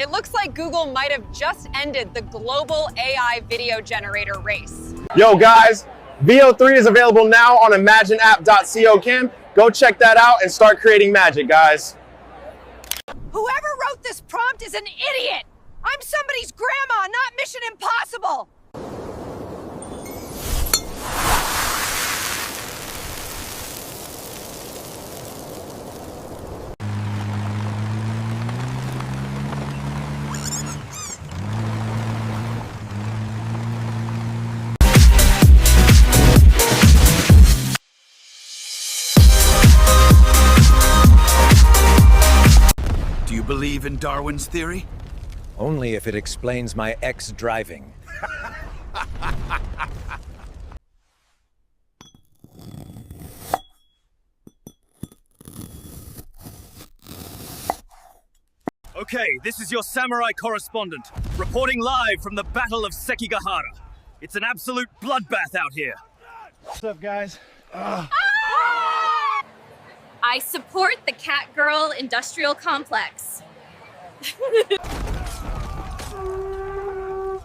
It looks like Google might have just ended the global AI video generator race. Yo guys, VEO3 is available now on imagineapp.co. Kim, go check that out and start creating magic, guys. Whoever wrote this prompt is an idiot! I'm somebody's grandma, not Mission Impossible! Do you believe in Darwin's theory? Only if it explains my ex-driving. Okay, this is your samurai correspondent, reporting live from the Battle of Sekigahara. It's an absolute bloodbath out here. What's up, guys? I support the Catgirl industrial complex.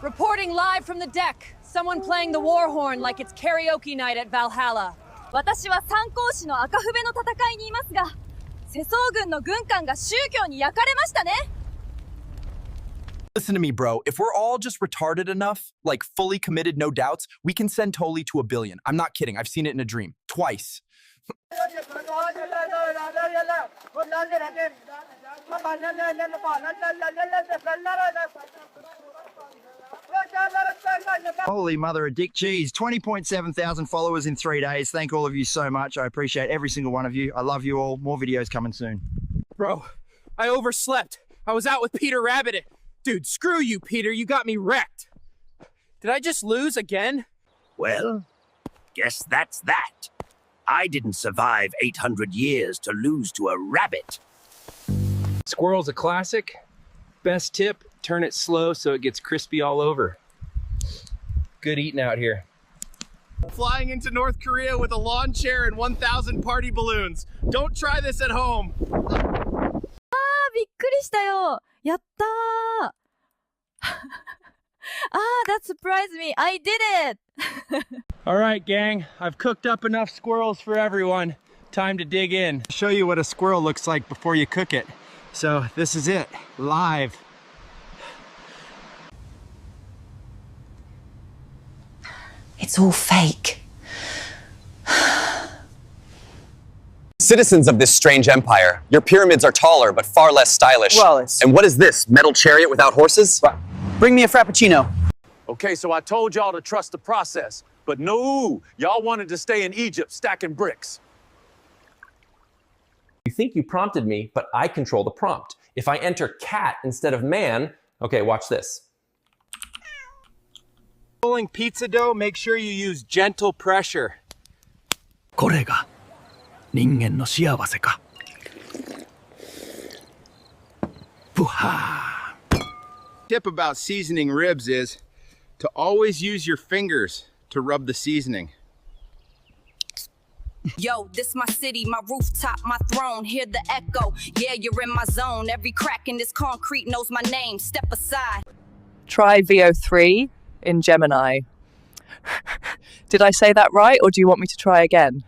Reporting live from the deck. Someone playing the war horn like it's karaoke night at Valhalla. 私は三光市の赤船の戦いにいますが、世宗軍の軍艦が宗教に焼かれましたね。Listen to me, bro. If we're all just retarded enough, like fully committed, no doubts, we can send Toli to 1 billion. I'm not kidding. I've seen it in a dream. Twice. Holy mother of dick cheese. 20.7 thousand followers in 3 days. Thank all of you so much. I appreciate every single one of you. I love you all. More videos coming soon. Bro, I overslept. I was out with Peter Rabbit. Dude, screw you, Peter. You got me wrecked. Did I just lose again? Well, guess that's that. I didn't survive 800 years to lose to a rabbit. Squirrel's a classic. Best tip, turn it slow so it gets crispy all over. Good eating out here. Flying into North Korea with a lawn chair and 1,000 party balloons. Don't try this at home. びっくりしたよ。やったー。that surprised me. I did it. All right, gang. I've cooked up enough squirrels for everyone. Time to dig in. Show you what a squirrel looks like before you cook it. So this is it, live. It's all fake. Citizens of this strange empire, your pyramids are taller but far less stylish. Wallace. And what is this, metal chariot without horses? Bring me a frappuccino. Okay, so I told y'all to trust the process, but no, y'all wanted to stay in Egypt stacking bricks. You think you prompted me, but I control the prompt. If I enter cat instead of man, okay, watch this. Rolling pizza dough, make sure you use gentle pressure. これが人間の幸せか。Tip about seasoning ribs is to always use your fingers to rub the seasoning. Yo, this my city, my rooftop, my throne. Hear the echo. Yeah, you're in my zone. Every crack in this concrete knows my name. Step aside. Try VEO3 in Gemini. Did I say that right, or do you want me to try again?